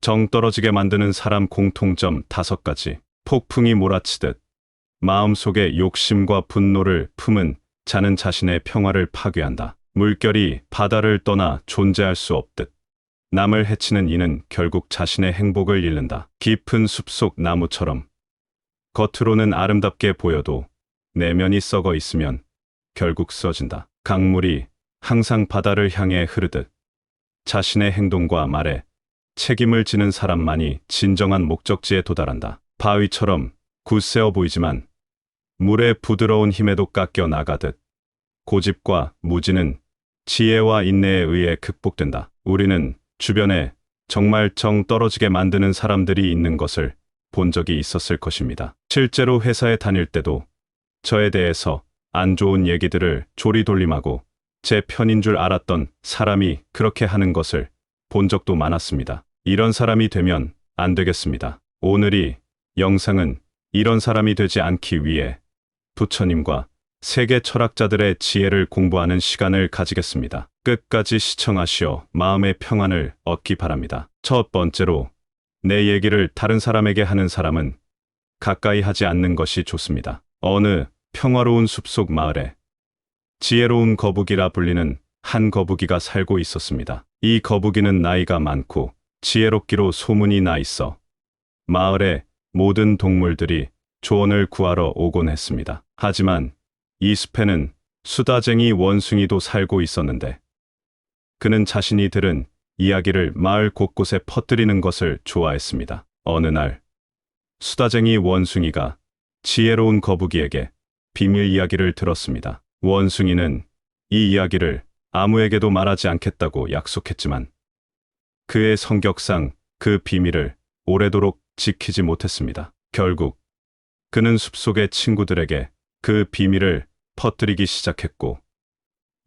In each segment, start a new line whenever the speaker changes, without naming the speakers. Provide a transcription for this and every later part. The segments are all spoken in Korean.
정 떨어지게 만드는 사람 공통점 5가지. 폭풍이 몰아치듯 마음속에 욕심과 분노를 품은 자는 자신의 평화를 파괴한다. 물결이 바다를 떠나 존재할 수 없듯 남을 해치는 이는 결국 자신의 행복을 잃는다. 깊은 숲속 나무처럼 겉으로는 아름답게 보여도 내면이 썩어 있으면 결국 쓰러진다. 강물이 항상 바다를 향해 흐르듯 자신의 행동과 말에 책임을 지는 사람만이 진정한 목적지에 도달한다. 바위처럼 굳세어 보이지만 물의 부드러운 힘에도 깎여 나가듯 고집과 무지는 지혜와 인내에 의해 극복된다. 우리는 주변에 정말 정 떨어지게 만드는 사람들이 있는 것을 본 적이 있었을 것입니다. 실제로 회사에 다닐 때도 저에 대해서 안 좋은 얘기들을 조리돌림하고 제 편인 줄 알았던 사람이 그렇게 하는 것을 본 적도 많았습니다. 이런 사람이 되면 안 되겠습니다. 오늘이 영상은 이런 사람이 되지 않기 위해 부처님과 세계 철학자들의 지혜를 공부하는 시간을 가지겠습니다. 끝까지 시청하시어 마음의 평안을 얻기 바랍니다. 첫 번째로, 내 얘기를 다른 사람에게 하는 사람은 가까이 하지 않는 것이 좋습니다. 어느 평화로운 숲속 마을에 지혜로운 거북이라 불리는 한 거북이가 살고 있었습니다. 이 거북이는 나이가 많고 지혜롭기로 소문이 나 있어 마을의 모든 동물들이 조언을 구하러 오곤 했습니다. 하지만 이 숲에는 수다쟁이 원숭이도 살고 있었는데 그는 자신이 들은 이야기를 마을 곳곳에 퍼뜨리는 것을 좋아했습니다. 어느 날 수다쟁이 원숭이가 지혜로운 거북이에게 비밀 이야기를 들었습니다. 원숭이는 이 이야기를 아무에게도 말하지 않겠다고 약속했지만 그의 성격상 그 비밀을 오래도록 지키지 못했습니다. 결국 그는 숲속의 친구들에게 그 비밀을 퍼뜨리기 시작했고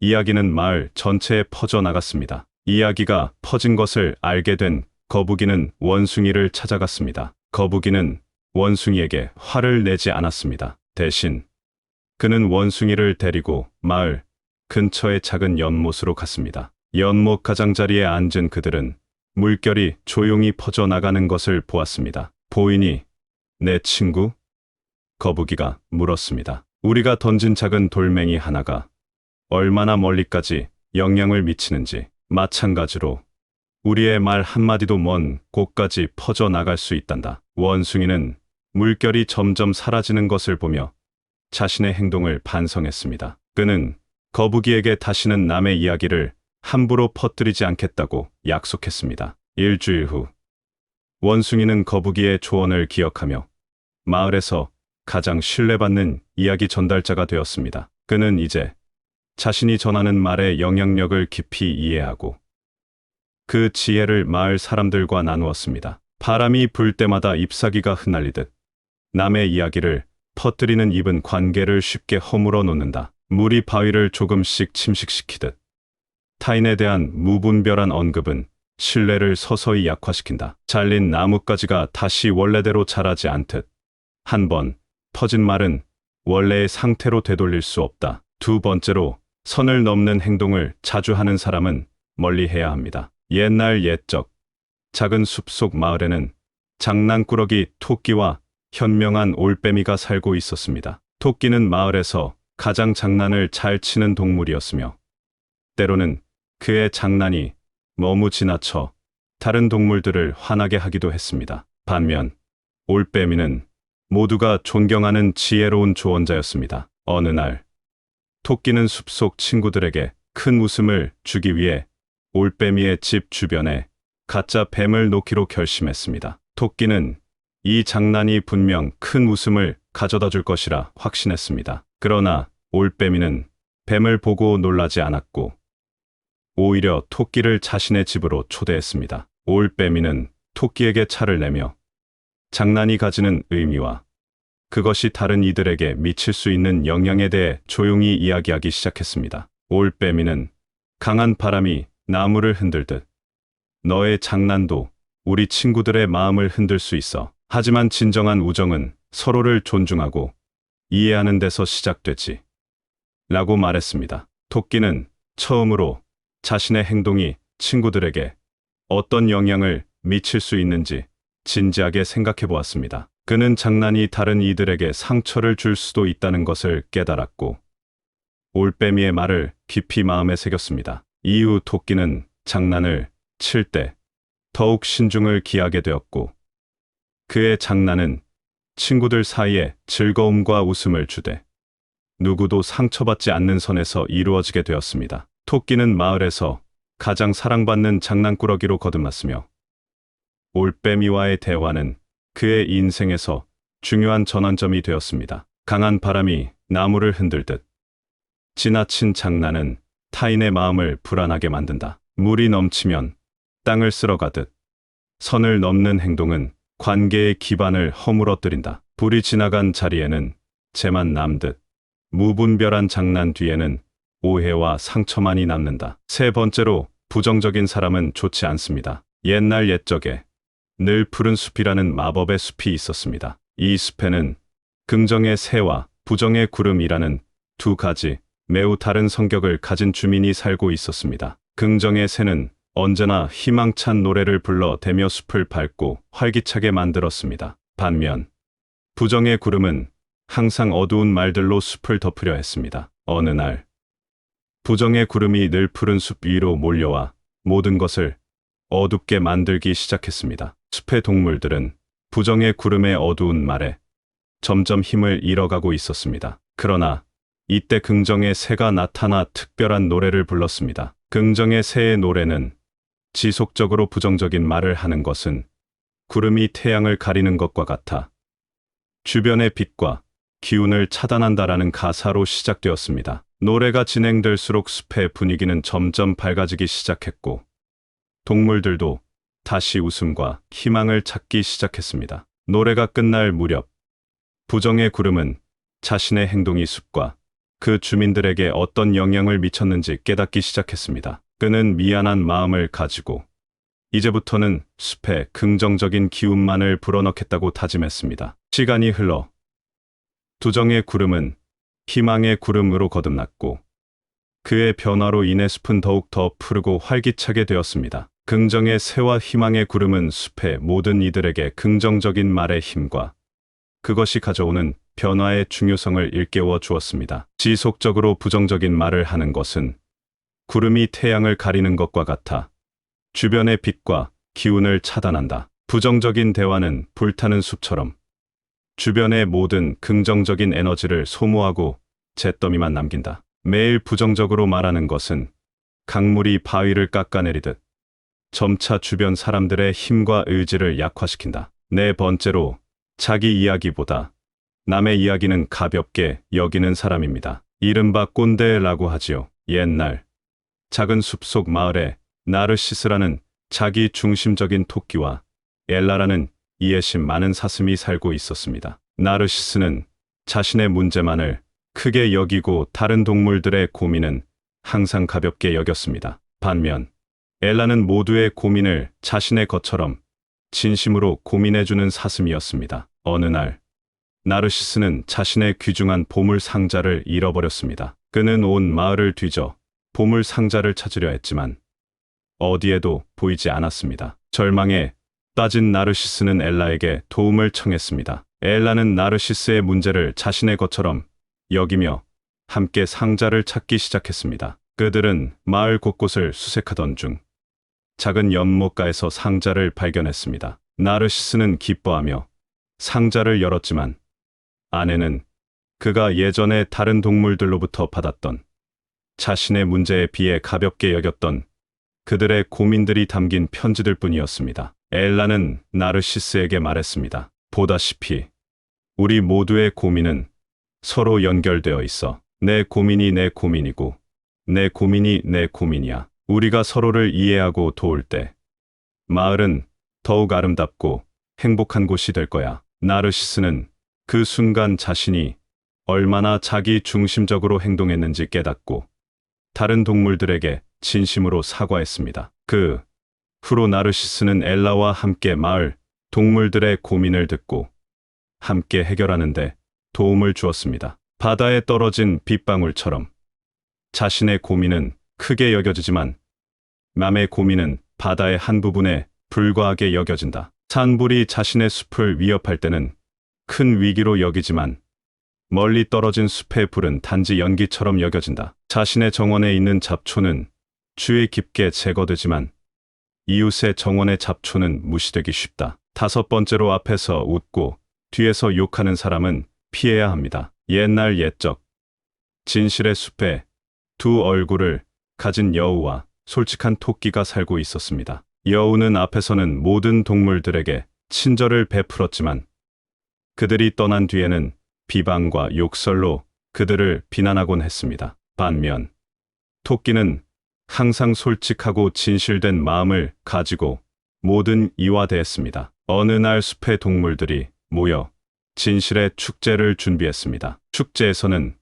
이야기는 마을 전체에 퍼져나갔습니다. 이야기가 퍼진 것을 알게 된 거북이는 원숭이를 찾아갔습니다. 거북이는 원숭이에게 화를 내지 않았습니다. 대신 그는 원숭이를 데리고 마을 근처의 작은 연못으로 갔습니다. 연못 가장자리에 앉은 그들은 물결이 조용히 퍼져나가는 것을 보았습니다. 보이니, 내 친구? 거북이가 물었습니다. 우리가 던진 작은 돌멩이 하나가 얼마나 멀리까지 영향을 미치는지, 마찬가지로 우리의 말 한마디도 먼 곳까지 퍼져나갈 수 있단다. 원숭이는 물결이 점점 사라지는 것을 보며 자신의 행동을 반성했습니다. 그는 거북이에게 다시는 남의 이야기를 함부로 퍼뜨리지 않겠다고 약속했습니다. 일주일 후, 원숭이는 거북이의 조언을 기억하며 마을에서 가장 신뢰받는 이야기 전달자가 되었습니다. 그는 이제 자신이 전하는 말의 영향력을 깊이 이해하고 그 지혜를 마을 사람들과 나누었습니다. 바람이 불 때마다 잎사귀가 흩날리듯 남의 이야기를 퍼뜨리는 입은 관계를 쉽게 허물어 놓는다. 물이 바위를 조금씩 침식시키듯 타인에 대한 무분별한 언급은 신뢰를 서서히 약화시킨다. 잘린 나뭇가지가 다시 원래대로 자라지 않듯 한 번 퍼진 말은 원래의 상태로 되돌릴 수 없다. 두 번째로, 선을 넘는 행동을 자주 하는 사람은 멀리해야 합니다. 옛날 옛적 작은 숲속 마을에는 장난꾸러기 토끼와 현명한 올빼미가 살고 있었습니다. 토끼는 마을에서 가장 장난을 잘 치는 동물이었으며 때로는 그의 장난이 너무 지나쳐 다른 동물들을 화나게 하기도 했습니다. 반면 올빼미는 모두가 존경하는 지혜로운 조언자였습니다. 어느 날 토끼는 숲속 친구들에게 큰 웃음을 주기 위해 올빼미의 집 주변에 가짜 뱀을 놓기로 결심했습니다. 토끼는 이 장난이 분명 큰 웃음을 가져다 줄 것이라 확신했습니다. 그러나 올빼미는 뱀을 보고 놀라지 않았고 오히려 토끼를 자신의 집으로 초대했습니다. 올빼미는 토끼에게 차를 내며 장난이 가지는 의미와 그것이 다른 이들에게 미칠 수 있는 영향에 대해 조용히 이야기하기 시작했습니다. 올빼미는 강한 바람이 나무를 흔들듯 너의 장난도 우리 친구들의 마음을 흔들 수 있어. 하지만 진정한 우정은 서로를 존중하고 이해하는 데서 시작되지. 라고 말했습니다. 토끼는 처음으로 자신의 행동이 친구들에게 어떤 영향을 미칠 수 있는지 진지하게 생각해 보았습니다. 그는 장난이 다른 이들에게 상처를 줄 수도 있다는 것을 깨달았고 올빼미의 말을 깊이 마음에 새겼습니다. 이후 토끼는 장난을 칠 때 더욱 신중을 기하게 되었고 그의 장난은 친구들 사이에 즐거움과 웃음을 주되 누구도 상처받지 않는 선에서 이루어지게 되었습니다. 토끼는 마을에서 가장 사랑받는 장난꾸러기로 거듭났으며 올빼미와의 대화는 그의 인생에서 중요한 전환점이 되었습니다. 강한 바람이 나무를 흔들듯 지나친 장난은 타인의 마음을 불안하게 만든다. 물이 넘치면 땅을 쓸어가듯 선을 넘는 행동은 관계의 기반을 허물어뜨린다. 불이 지나간 자리에는 재만 남듯 무분별한 장난 뒤에는 오해와 상처만이 남는다. 세 번째로 부정적인 사람은 좋지 않습니다. 옛날 옛적에 늘 푸른 숲이라는 마법의 숲이 있었습니다. 이 숲에는 긍정의 새와 부정의 구름이라는 두 가지 매우 다른 성격을 가진 주민이 살고 있었습니다. 긍정의 새는 언제나 희망찬 노래를 불러대며 숲을 밝고 활기차게 만들었습니다. 반면 부정의 구름은 항상 어두운 말들로 숲을 덮으려 했습니다. 어느 날 부정의 구름이 늘 푸른 숲 위로 몰려와 모든 것을 어둡게 만들기 시작했습니다. 숲의 동물들은 부정의 구름의 어두운 말에 점점 힘을 잃어가고 있었습니다. 그러나 이때 긍정의 새가 나타나 특별한 노래를 불렀습니다. 긍정의 새의 노래는 지속적으로 부정적인 말을 하는 것은 구름이 태양을 가리는 것과 같아 주변의 빛과 기운을 차단한다라는 가사로 시작되었습니다. 노래가 진행될수록 숲의 분위기는 점점 밝아지기 시작했고 동물들도 다시 웃음과 희망을 찾기 시작했습니다. 노래가 끝날 무렵 부정의 구름은 자신의 행동이 숲과 그 주민들에게 어떤 영향을 미쳤는지 깨닫기 시작했습니다. 그는 미안한 마음을 가지고 이제부터는 숲에 긍정적인 기운만을 불어넣겠다고 다짐했습니다. 시간이 흘러 부정의 구름은 희망의 구름으로 거듭났고 그의 변화로 인해 숲은 더욱 더 푸르고 활기차게 되었습니다. 긍정의 새와 희망의 구름은 숲의 모든 이들에게 긍정적인 말의 힘과 그것이 가져오는 변화의 중요성을 일깨워 주었습니다. 지속적으로 부정적인 말을 하는 것은 구름이 태양을 가리는 것과 같아 주변의 빛과 기운을 차단한다. 부정적인 대화는 불타는 숲처럼 주변의 모든 긍정적인 에너지를 소모하고 잿더미만 남긴다. 매일 부정적으로 말하는 것은 강물이 바위를 깎아내리듯 점차 주변 사람들의 힘과 의지를 약화시킨다. 네 번째로 자기 이야기보다 남의 이야기는 가볍게 여기는 사람입니다. 이른바 꼰대라고 하지요. 옛날 작은 숲속 마을에 나르시스라는 자기 중심적인 토끼와 엘라라는 이해심 많은 사슴이 살고 있었습니다. 나르시스는 자신의 문제만을 크게 여기고 다른 동물들의 고민은 항상 가볍게 여겼습니다. 반면 엘라는 모두의 고민을 자신의 것처럼 진심으로 고민해주는 사슴이었습니다. 어느 날 나르시스는 자신의 귀중한 보물 상자를 잃어버렸습니다. 그는 온 마을을 뒤져 보물 상자를 찾으려 했지만 어디에도 보이지 않았습니다. 절망에 빠진 나르시스는 엘라에게 도움을 청했습니다. 엘라는 나르시스의 문제를 자신의 것처럼 여기며 함께 상자를 찾기 시작했습니다. 그들은 마을 곳곳을 수색하던 중 작은 연못가에서 상자를 발견했습니다. 나르시스는 기뻐하며 상자를 열었지만 안에는 그가 예전에 다른 동물들로부터 받았던 자신의 문제에 비해 가볍게 여겼던 그들의 고민들이 담긴 편지들 뿐이었습니다. 엘라는 나르시스에게 말했습니다. 보다시피 우리 모두의 고민은 서로 연결되어 있어. 내 고민이 내 고민이고 내 고민이 내 고민이야. 우리가 서로를 이해하고 도울 때 마을은 더욱 아름답고 행복한 곳이 될 거야. 나르시스는 그 순간 자신이 얼마나 자기 중심적으로 행동했는지 깨닫고 다른 동물들에게 진심으로 사과했습니다. 그 후로 나르시스는 엘라와 함께 마을 동물들의 고민을 듣고 함께 해결하는데 도움을 주었습니다. 바다에 떨어진 빗방울처럼 자신의 고민은 크게 여겨지지만 남의 고민은 바다의 한 부분에 불과하게 여겨진다. 산불이 자신의 숲을 위협할 때는 큰 위기로 여기지만 멀리 떨어진 숲의 불은 단지 연기처럼 여겨진다. 자신의 정원에 있는 잡초는 주의 깊게 제거되지만 이웃의 정원의 잡초는 무시되기 쉽다. 다섯 번째로 앞에서 웃고 뒤에서 욕하는 사람은 피해야 합니다. 옛날 옛적 진실의 숲에 두 얼굴을 가진 여우와 솔직한 토끼가 살고 있었습니다. 여우는 앞에서는 모든 동물들에게 친절을 베풀었지만 그들이 떠난 뒤에는 비방과 욕설로 그들을 비난하곤 했습니다. 반면 토끼는 항상 솔직하고 진실된 마음을 가지고 모든 이와 대했습니다. 어느 날 숲의 동물들이 모여 진실의 축제를 준비했습니다. 축제에서는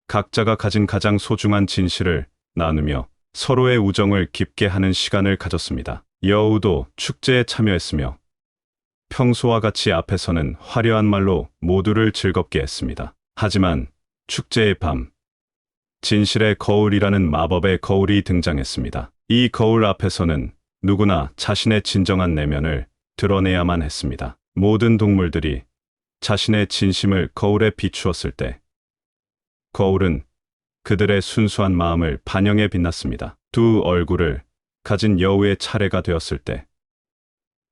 각자가 가진 가장 소중한 진실을 나누며 서로의 우정을 깊게 하는 시간을 가졌습니다. 여우도 축제에 참여했으며 평소와 같이 앞에서는 화려한 말로 모두를 즐겁게 했습니다. 하지만 축제의 밤, 진실의 거울이라는 마법의 거울이 등장했습니다. 이 거울 앞에서는 누구나 자신의 진정한 내면을 드러내야만 했습니다. 모든 동물들이 자신의 진심을 거울에 비추었을 때 거울은 그들의 순수한 마음을 반영해 빛났습니다. 두 얼굴을 가진 여우의 차례가 되었을 때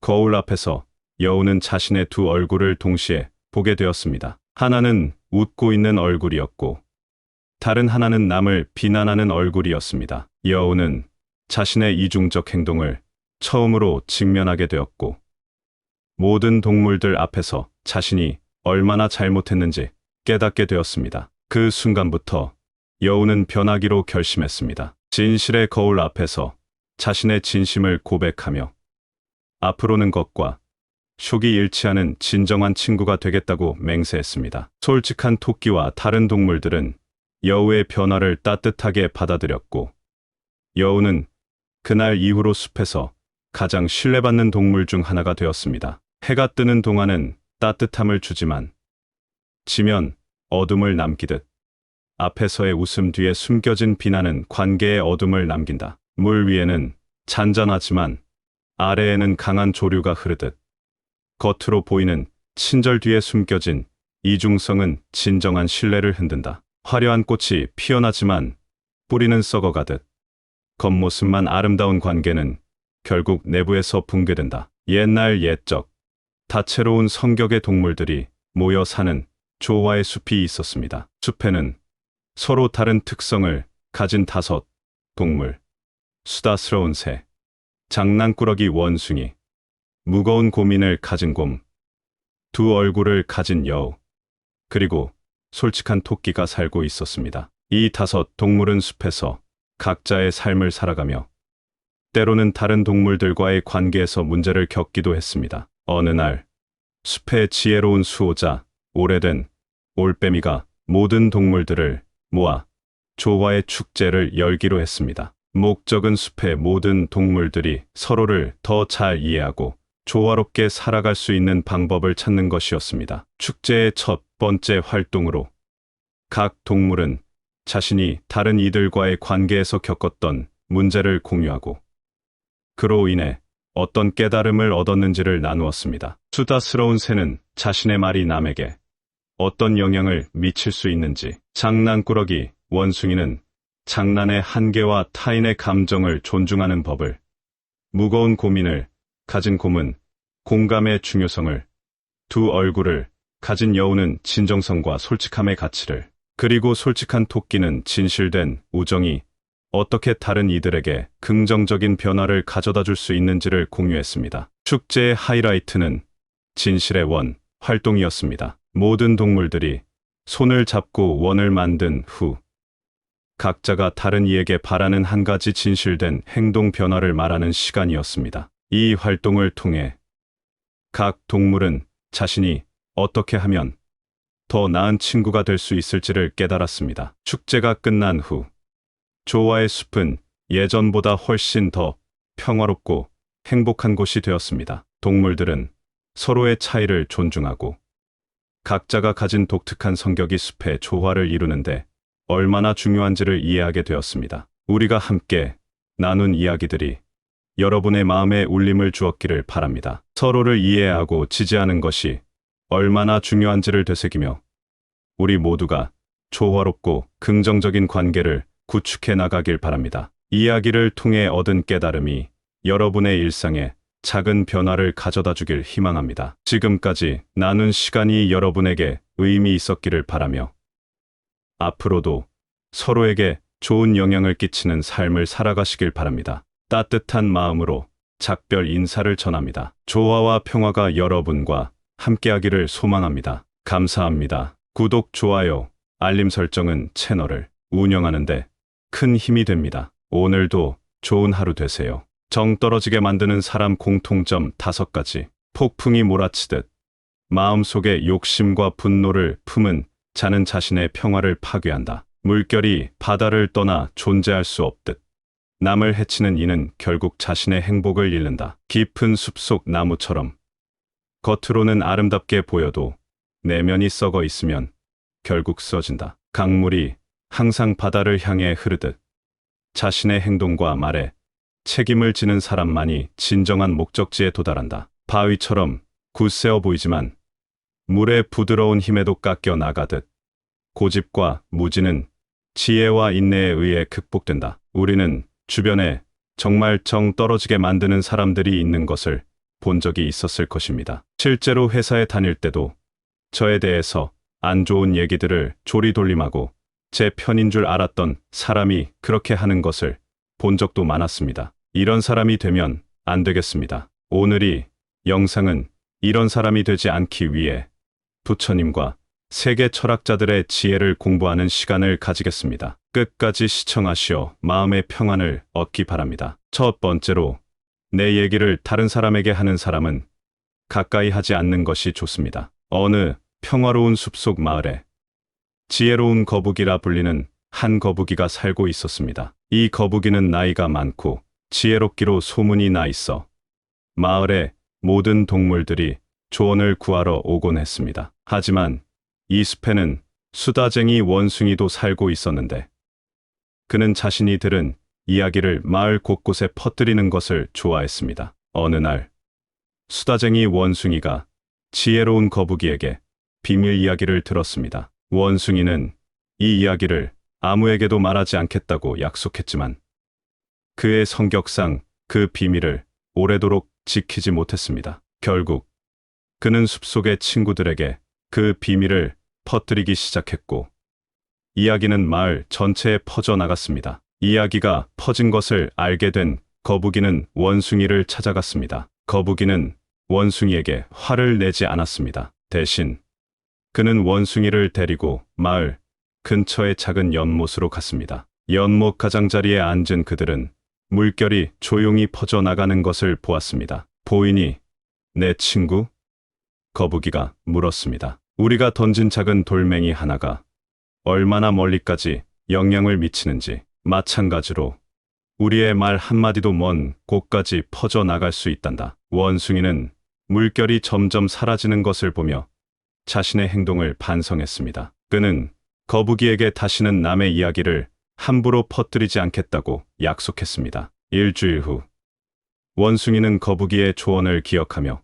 거울 앞에서 여우는 자신의 두 얼굴을 동시에 보게 되었습니다. 하나는 웃고 있는 얼굴이었고 다른 하나는 남을 비난하는 얼굴이었습니다. 여우는 자신의 이중적 행동을 처음으로 직면하게 되었고 모든 동물들 앞에서 자신이 얼마나 잘못했는지 깨닫게 되었습니다. 그 순간부터 여우는 변하기로 결심했습니다. 진실의 거울 앞에서 자신의 진심을 고백하며 앞으로는 것과 촉이 일치하는 진정한 친구가 되겠다고 맹세했습니다. 솔직한 토끼와 다른 동물들은 여우의 변화를 따뜻하게 받아들였고 여우는 그날 이후로 숲에서 가장 신뢰받는 동물 중 하나가 되었습니다. 해가 뜨는 동안은 따뜻함을 주지만 지면 어둠을 남기듯 앞에서의 웃음 뒤에 숨겨진 비난은 관계의 어둠을 남긴다. 물 위에는 잔잔하지만 아래에는 강한 조류가 흐르듯 겉으로 보이는 친절 뒤에 숨겨진 이중성은 진정한 신뢰를 흔든다. 화려한 꽃이 피어나지만 뿌리는 썩어가듯 겉모습만 아름다운 관계는 결국 내부에서 붕괴된다. 옛날 옛적 다채로운 성격의 동물들이 모여 사는 조화의 숲이 있었습니다. 숲에는 서로 다른 특성을 가진 다섯 동물, 수다스러운 새, 장난꾸러기 원숭이, 무거운 고민을 가진 곰, 두 얼굴을 가진 여우, 그리고 솔직한 토끼가 살고 있었습니다. 이 다섯 동물은 숲에서 각자의 삶을 살아가며 때로는 다른 동물들과의 관계에서 문제를 겪기도 했습니다. 어느 날 숲의 지혜로운 수호자 오래된 올빼미가 모든 동물들을 모아 조화의 축제를 열기로 했습니다. 목적은 숲의 모든 동물들이 서로를 더 잘 이해하고 조화롭게 살아갈 수 있는 방법을 찾는 것이었습니다. 축제의 첫 번째 활동으로 각 동물은 자신이 다른 이들과의 관계에서 겪었던 문제를 공유하고 그로 인해 어떤 깨달음을 얻었는지를 나누었습니다. 수다스러운 새는 자신의 말이 남에게 어떤 영향을 미칠 수 있는지, 장난꾸러기 원숭이는 장난의 한계와 타인의 감정을 존중하는 법을, 무거운 고민을 가진 곰은 공감의 중요성을, 두 얼굴을 가진 여우는 진정성과 솔직함의 가치를, 그리고 솔직한 토끼는 진실된 우정이 어떻게 다른 이들에게 긍정적인 변화를 가져다 줄 수 있는지를 공유했습니다. 축제의 하이라이트는 진실의 원 활동이었습니다. 모든 동물들이 손을 잡고 원을 만든 후 각자가 다른 이에게 바라는 한 가지 진실된 행동 변화를 말하는 시간이었습니다. 이 활동을 통해 각 동물은 자신이 어떻게 하면 더 나은 친구가 될 수 있을지를 깨달았습니다. 축제가 끝난 후 조화의 숲은 예전보다 훨씬 더 평화롭고 행복한 곳이 되었습니다. 동물들은 서로의 차이를 존중하고 각자가 가진 독특한 성격이 숲의 조화를 이루는데 얼마나 중요한지를 이해하게 되었습니다. 우리가 함께 나눈 이야기들이 여러분의 마음에 울림을 주었기를 바랍니다. 서로를 이해하고 지지하는 것이 얼마나 중요한지를 되새기며 우리 모두가 조화롭고 긍정적인 관계를 구축해 나가길 바랍니다. 이야기를 통해 얻은 깨달음이 여러분의 일상에 작은 변화를 가져다 주길 희망합니다. 지금까지 나눈 시간이 여러분에게 의미 있었기를 바라며 앞으로도 서로에게 좋은 영향을 끼치는 삶을 살아가시길 바랍니다. 따뜻한 마음으로 작별 인사를 전합니다. 조화와 평화가 여러분과 함께하기를 소망합니다. 감사합니다. 구독, 좋아요, 알림 설정은 채널을 운영하는데 큰 힘이 됩니다. 오늘도 좋은 하루 되세요. 정 떨어지게 만드는 사람 공통점 5가지. 폭풍이 몰아치듯 마음속에 욕심과 분노를 품은 자는 자신의 평화를 파괴한다. 물결이 바다를 떠나 존재할 수 없듯 남을 해치는 이는 결국 자신의 행복을 잃는다. 깊은 숲속 나무처럼 겉으로는 아름답게 보여도 내면이 썩어 있으면 결국 쓰러진다. 강물이 항상 바다를 향해 흐르듯 자신의 행동과 말에 책임을 지는 사람만이 진정한 목적지에 도달한다. 바위처럼 굳세어 보이지만 물의 부드러운 힘에도 깎여 나가듯 고집과 무지는 지혜와 인내에 의해 극복된다. 우리는 주변에 정말 정 떨어지게 만드는 사람들이 있는 것을 본 적이 있었을 것입니다. 실제로 회사에 다닐 때도 저에 대해서 안 좋은 얘기들을 조리돌림하고 제 편인 줄 알았던 사람이 그렇게 하는 것을 본 적도 많았습니다. 이런 사람이 되면 안 되겠습니다. 오늘이 영상은 이런 사람이 되지 않기 위해 부처님과 세계 철학자들의 지혜를 공부하는 시간을 가지겠습니다. 끝까지 시청하시어 마음의 평안을 얻기 바랍니다. 첫 번째로, 내 얘기를 다른 사람에게 하는 사람은 가까이 하지 않는 것이 좋습니다. 어느 평화로운 숲속 마을에 지혜로운 거북이라 불리는 한 거북이가 살고 있었습니다. 이 거북이는 나이가 많고 지혜롭기로 소문이 나 있어 마을의 모든 동물들이 조언을 구하러 오곤 했습니다. 하지만 이 숲에는 수다쟁이 원숭이도 살고 있었는데 그는 자신이 들은 이야기를 마을 곳곳에 퍼뜨리는 것을 좋아했습니다. 어느 날 수다쟁이 원숭이가 지혜로운 거북이에게 비밀 이야기를 들었습니다. 원숭이는 이 이야기를 아무에게도 말하지 않겠다고 약속했지만 그의 성격상 그 비밀을 오래도록 지키지 못했습니다. 결국 그는 숲속의 친구들에게 그 비밀을 퍼뜨리기 시작했고 이야기는 마을 전체에 퍼져나갔습니다. 이야기가 퍼진 것을 알게 된 거북이는 원숭이를 찾아갔습니다. 거북이는 원숭이에게 화를 내지 않았습니다. 대신 그는 원숭이를 데리고 마을 근처의 작은 연못으로 갔습니다. 연못 가장자리에 앉은 그들은 물결이 조용히 퍼져나가는 것을 보았습니다. 보이니, 내 친구? 거북이가 물었습니다. 우리가 던진 작은 돌멩이 하나가 얼마나 멀리까지 영향을 미치는지, 마찬가지로 우리의 말 한마디도 먼 곳까지 퍼져나갈 수 있단다. 원숭이는 물결이 점점 사라지는 것을 보며 자신의 행동을 반성했습니다. 그는 거북이에게 다시는 남의 이야기를 함부로 퍼뜨리지 않겠다고 약속했습니다. 일주일 후, 원숭이는 거북이의 조언을 기억하며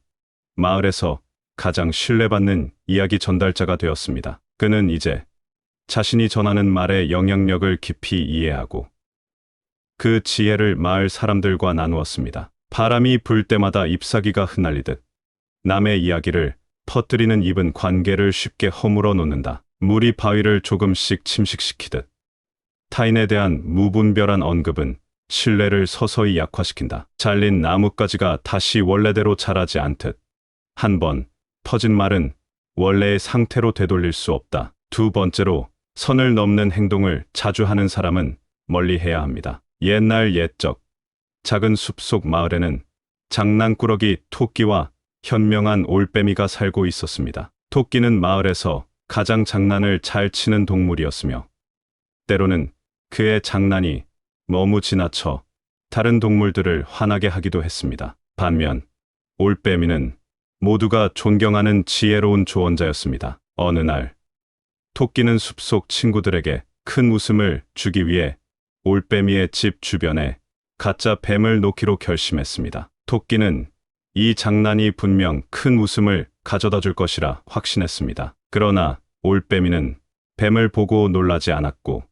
마을에서 가장 신뢰받는 이야기 전달자가 되었습니다. 그는 이제 자신이 전하는 말의 영향력을 깊이 이해하고 그 지혜를 마을 사람들과 나누었습니다. 바람이 불 때마다 잎사귀가 흩날리듯 남의 이야기를 퍼뜨리는 입은 관계를 쉽게 허물어 놓는다. 물이 바위를 조금씩 침식시키듯 타인에 대한 무분별한 언급은 신뢰를 서서히 약화시킨다. 잘린 나뭇가지가 다시 원래대로 자라지 않듯 한 번 퍼진 말은 원래의 상태로 되돌릴 수 없다. 두 번째로, 선을 넘는 행동을 자주 하는 사람은 멀리해야 합니다. 옛날 옛적 작은 숲속 마을에는 장난꾸러기 토끼와 현명한 올빼미가 살고 있었습니다. 토끼는 마을에서 가장 장난을 잘 치는 동물이었으며 때로는 그의 장난이 너무 지나쳐 다른 동물들을 화나게 하기도 했습니다. 반면 올빼미는 모두가 존경하는 지혜로운 조언자였습니다. 어느 날 토끼는 숲속 친구들에게 큰 웃음을 주기 위해 올빼미의 집 주변에 가짜 뱀을 놓기로 결심했습니다. 토끼는 이 장난이 분명 큰 웃음을 가져다 줄 것이라 확신했습니다. 그러나 올빼미는 뱀을 보고 놀라지 않았고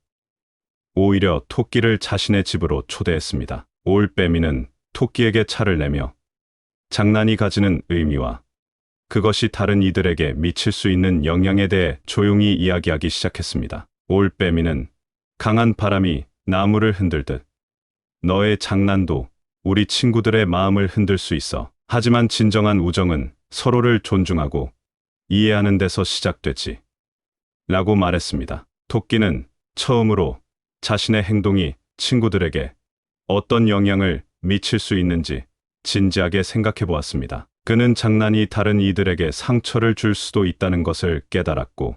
오히려 토끼를 자신의 집으로 초대했습니다. 올빼미는 토끼에게 차를 내며 장난이 가지는 의미와 그것이 다른 이들에게 미칠 수 있는 영향에 대해 조용히 이야기하기 시작했습니다. 올빼미는 강한 바람이 나무를 흔들듯 너의 장난도 우리 친구들의 마음을 흔들 수 있어. 하지만 진정한 우정은 서로를 존중하고 이해하는 데서 시작되지. 라고 말했습니다. 토끼는 처음으로 자신의 행동이 친구들에게 어떤 영향을 미칠 수 있는지 진지하게 생각해 보았습니다. 그는 장난이 다른 이들에게 상처를 줄 수도 있다는 것을 깨달았고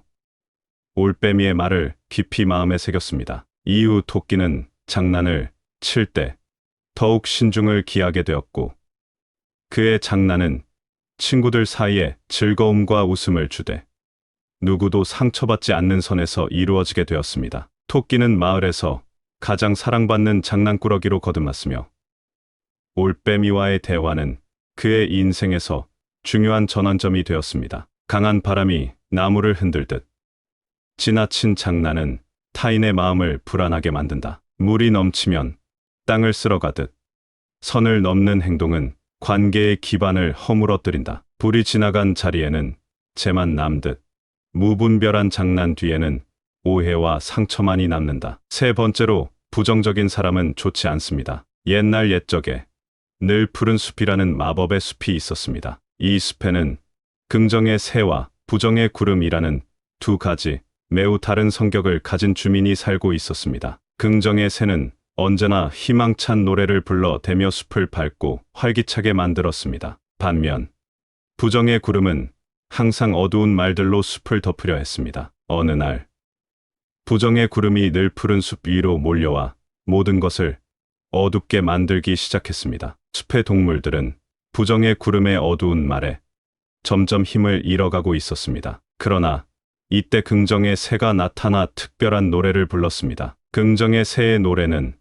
올빼미의 말을 깊이 마음에 새겼습니다. 이후 토끼는 장난을 칠 때 더욱 신중을 기하게 되었고 그의 장난은 친구들 사이에 즐거움과 웃음을 주되 누구도 상처받지 않는 선에서 이루어지게 되었습니다. 토끼는 마을에서 가장 사랑받는 장난꾸러기로 거듭났으며 올빼미와의 대화는 그의 인생에서 중요한 전환점이 되었습니다. 강한 바람이 나무를 흔들듯 지나친 장난은 타인의 마음을 불안하게 만든다. 물이 넘치면 땅을 쓸어가듯 선을 넘는 행동은 관계의 기반을 허물어뜨린다. 불이 지나간 자리에는 재만 남듯 무분별한 장난 뒤에는 오해와 상처만이 남는다. 세 번째로 부정적인 사람은 좋지 않습니다. 옛날 옛적에 늘 푸른 숲이라는 마법의 숲이 있었습니다. 이 숲에는 긍정의 새와 부정의 구름이라는 두 가지 매우 다른 성격을 가진 주민이 살고 있었습니다. 긍정의 새는 언제나 희망찬 노래를 불러대며 숲을 밝고 활기차게 만들었습니다. 반면 부정의 구름은 항상 어두운 말들로 숲을 덮으려 했습니다. 어느 날 부정의 구름이 늘 푸른 숲 위로 몰려와 모든 것을 어둡게 만들기 시작했습니다. 숲의 동물들은 부정의 구름의 어두운 말에 점점 힘을 잃어가고 있었습니다. 그러나 이때 긍정의 새가 나타나 특별한 노래를 불렀습니다. 긍정의 새의 노래는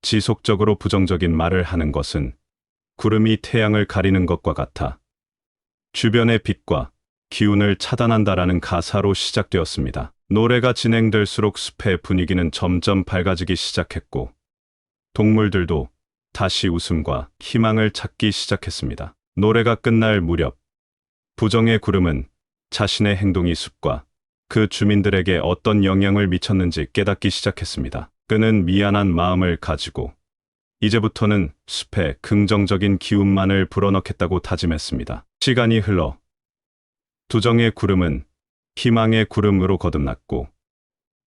지속적으로 부정적인 말을 하는 것은 구름이 태양을 가리는 것과 같아 주변의 빛과 기운을 차단한다라는 가사로 시작되었습니다. 노래가 진행될수록 숲의 분위기는 점점 밝아지기 시작했고 동물들도 다시 웃음과 희망을 찾기 시작했습니다. 노래가 끝날 무렵 부정의 구름은 자신의 행동이 숲과 그 주민들에게 어떤 영향을 미쳤는지 깨닫기 시작했습니다. 그는 미안한 마음을 가지고 이제부터는 숲에 긍정적인 기운만을 불어넣겠다고 다짐했습니다. 시간이 흘러 부정의 구름은 희망의 구름으로 거듭났고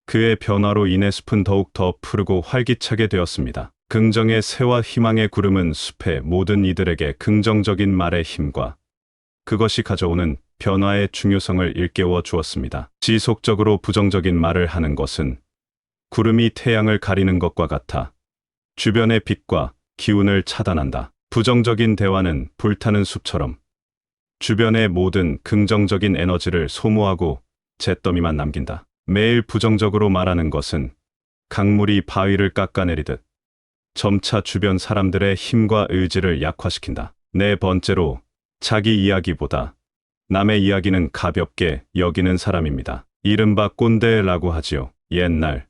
그의 변화로 인해 숲은 더욱 더 푸르고 활기차게 되었습니다. 긍정의 새와 희망의 구름은 숲의 모든 이들에게 긍정적인 말의 힘과 그것이 가져오는 변화의 중요성을 일깨워 주었습니다. 지속적으로 부정적인 말을 하는 것은 구름이 태양을 가리는 것과 같아 주변의 빛과 기운을 차단한다. 부정적인 대화는 불타는 숲처럼 주변의 모든 긍정적인 에너지를 소모하고 잿더미만 남긴다. 매일 부정적으로 말하는 것은 강물이 바위를 깎아내리듯 점차 주변 사람들의 힘과 의지를 약화시킨다. 네 번째로 자기 이야기보다 남의 이야기는 가볍게 여기는 사람입니다. 이른바 꼰대라고 하지요. 옛날